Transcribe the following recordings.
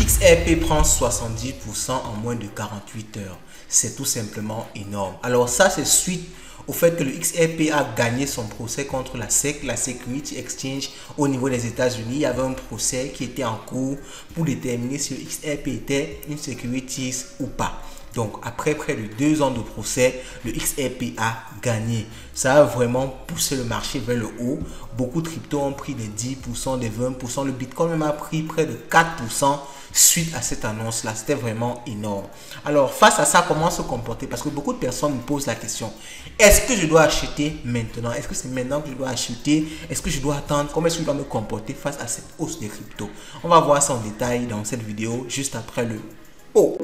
XRP prend 70% en moins de 48 heures. C'est tout simplement énorme. Alors ça, c'est suite au fait que le XRP a gagné son procès contre la SEC, la Security Exchange au niveau des États-Unis. Il y avait un procès qui était en cours pour déterminer si le XRP était une securities ou pas. Donc, après près de 2 ans de procès, le XRP a gagné. Ça a vraiment poussé le marché vers le haut. Beaucoup de cryptos ont pris des 10%, des 20%. Le Bitcoin même a pris près de 4% suite à cette annonce-là. C'était vraiment énorme. Alors, face à ça, comment se comporter? Parce que beaucoup de personnes me posent la question. Est-ce que je dois acheter maintenant? Est-ce que c'est maintenant que je dois acheter? Est-ce que je dois attendre? Comment est-ce que je dois me comporter face à cette hausse des cryptos? On va voir ça en détail dans cette vidéo, juste après le haut.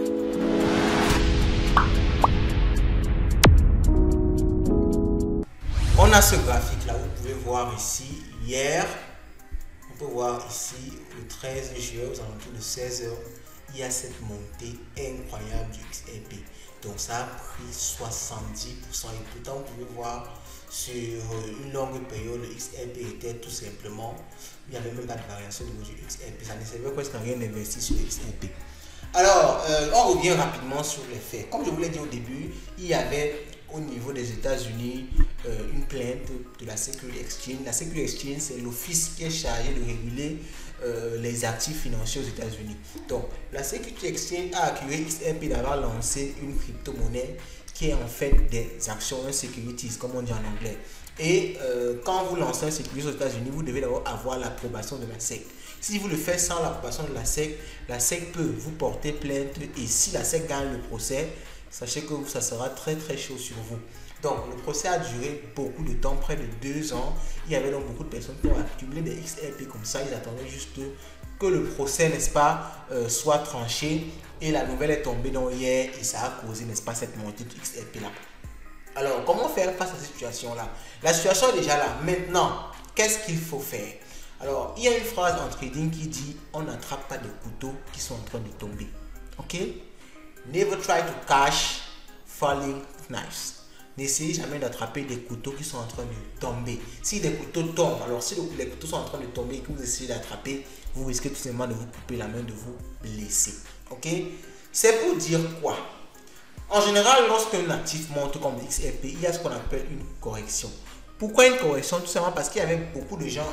On a ce graphique là, vous pouvez voir ici, hier, on peut voir ici, le 13 juillet, aux alentours de 16 h, il y a cette montée incroyable du XRP. Donc ça a pris 70%, et pourtant vous pouvez voir sur une longue période, le XRP était tout simplement, il n'y avait même pas de variation au niveau du XRP, ça ne servait presque à rien d'investir sur le XRP. Alors, on revient rapidement sur les faits. Comme je vous l'ai dit au début, il y avait au niveau des États-Unis une plainte de la Security Exchange. La Security Exchange, c'est l'office qui est chargé de réguler les actifs financiers aux États-Unis. Donc, la Security Exchange a accusé XRP d'avoir lancé une crypto-monnaie qui est en fait des actions, un securities, comme on dit en anglais. Et quand vous lancez un securities aux États-Unis, vous devez d'abord avoir l'approbation de la SEC. Si vous le faites sans l'approbation de la SEC peut vous porter plainte, et si la SEC gagne le procès, sachez que ça sera très chaud sur vous. Donc le procès a duré beaucoup de temps, près de 2 ans. Il y avait donc beaucoup de personnes qui ont accumulé des XRP comme ça. Ils attendaient juste que le procès, n'est-ce pas, soit tranché. Et la nouvelle est tombée donc hier et ça a causé, n'est-ce pas, cette montée de XRP là. Alors comment faire face à cette situation là? La situation est déjà là. Maintenant, qu'est-ce qu'il faut faire? Alors, il y a une phrase en trading qui dit on n'attrape pas des couteaux qui sont en train de tomber. Ok? Never try to catch falling knives. N'essayez jamais d'attraper des couteaux qui sont en train de tomber. Si des couteaux tombent, alors si les couteaux sont en train de tomber et que vous essayez d'attraper, vous risquez tout simplement de vous couper la main, de vous blesser. Ok? C'est pour dire quoi? En général, lorsqu'un actif monte comme le XRP, il y a ce qu'on appelle une correction. Pourquoi une correction? Tout simplement parce qu'il y avait beaucoup de gens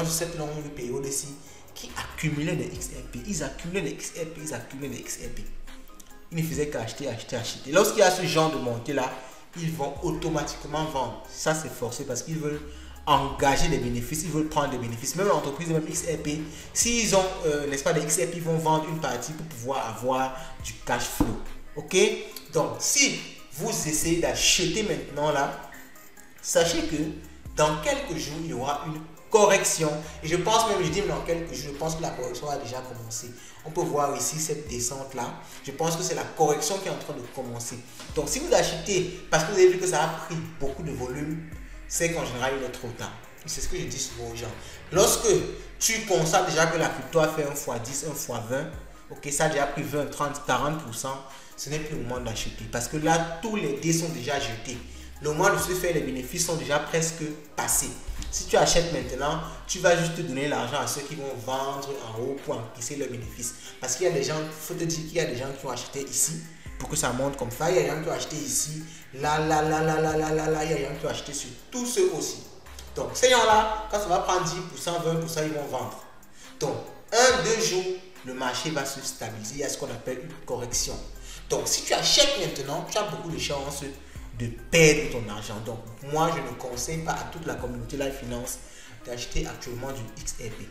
sur cette longue période-ci qui accumulaient des XRP. Ils accumulaient des XRP, ils accumulaient des XRP. Ils ne faisaient qu'acheter. Lorsqu'il y a ce genre de montée-là, ils vont automatiquement vendre. Ça, c'est forcé parce qu'ils veulent engager des bénéfices, ils veulent prendre des bénéfices. Même l'entreprise, même XRP, s'ils ont, n'est-ce pas, des XRP, ils vont vendre une partie pour pouvoir avoir du cash flow. Ok? Donc, si vous essayez d'acheter maintenant là, sachez que dans quelques jours, il y aura une correction. Et je pense même, je dis dans quelques jours, je pense que la correction a déjà commencé. On peut voir ici cette descente là. Je pense que c'est la correction qui est en train de commencer. Donc si vous achetez, parce que vous avez vu que ça a pris beaucoup de volume, c'est qu'en général, il est trop tard. C'est ce que je dis souvent aux gens. Lorsque tu constates déjà que la crypto a fait 1 x 10, 1 x 20, ok, ça a déjà pris 20, 30, 40%, ce n'est plus le moment d'acheter. Parce que là, tous les dés sont déjà jetés. Le moment de se faire les bénéfices sont déjà presque passés. Si tu achètes maintenant, tu vas juste donner l'argent à ceux qui vont vendre en haut pour encaisser leurs bénéfices. Parce qu'il y a des gens, il faut te dire qu'il y a des gens qui ont acheté ici pour que ça monte comme ça. Il y a des gens qui ont acheté ici, là, il y a des gens qui ont acheté sur tous ceux aussi. Donc ces gens-là, quand ça va prendre 10%, 20%, ils vont vendre. Donc 1-2 jours, le marché va se stabiliser. Il y a ce qu'on appelle une correction. Donc si tu achètes maintenant, tu as beaucoup de chances de perdre ton argent. Donc moi je ne conseille pas à toute la communauté Live Finance d'acheter actuellement du XRP.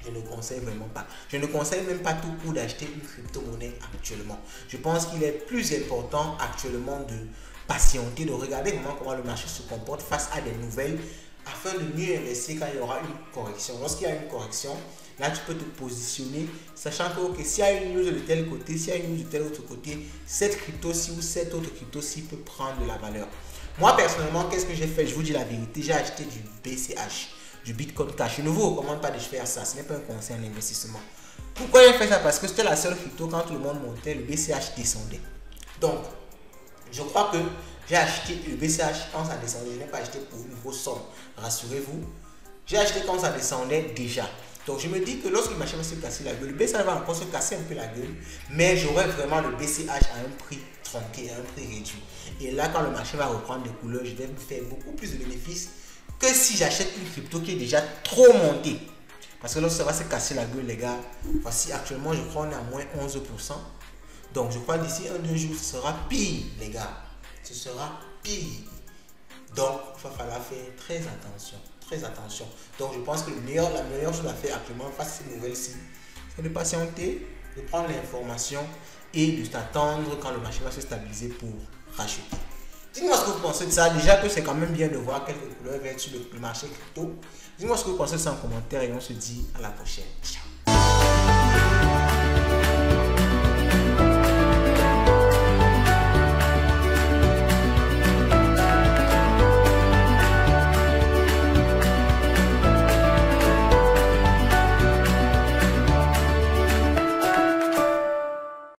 Je ne conseille vraiment pas. Je ne conseille même pas tout court d'acheter une crypto-monnaie actuellement. Je pense qu'il est plus important actuellement de patienter, de regarder vraiment comment le marché se comporte face à des nouvelles afin de mieux investir quand il y aura une correction. Lorsqu'il y a une correction, là tu peux te positionner sachant que okay, s'il y a une news de tel côté, s'il y a une news de tel autre côté, cette crypto-ci ou cette autre crypto-ci peut prendre de la valeur. Moi personnellement, qu'est-ce que j'ai fait? Je vous dis la vérité, j'ai acheté du BCH, du Bitcoin Cash. Je ne vous recommande pas de faire ça, ce n'est pas un conseil en investissement. Pourquoi j'ai fait ça? Parce que c'était la seule crypto, quand tout le monde montait, le BCH descendait. Donc, je crois que j'ai acheté le BCH quand ça descendait. Je n'ai pas acheté pour une grosse somme, rassurez-vous. J'ai acheté quand ça descendait déjà. Donc je me dis que lorsque le marché va se casser la gueule, le BCH va encore se casser un peu la gueule, mais j'aurai vraiment le BCH à un prix tronqué, à un prix réduit. Et là, quand le marché va reprendre des couleurs, je vais me faire beaucoup plus de bénéfices que si j'achète une crypto qui est déjà trop montée. Parce que lorsque ça va se casser la gueule, les gars, voici actuellement, je crois qu'on est à moins 11%. Donc je crois d'ici 1-2 jours, ce sera pire, les gars. Ce sera pire. Donc, il va falloir faire très attention. Très attention. Donc, je pense que la meilleure chose à faire actuellement face à ces nouvelles-ci, c'est de patienter, de prendre l'information et de s'attendre quand le marché va se stabiliser pour racheter. Dites-moi ce que vous pensez de ça. Déjà que c'est quand même bien de voir quelques couleurs vertes sur le marché crypto. Dites-moi ce que vous pensez de ça en commentaire et on se dit à la prochaine. Ciao.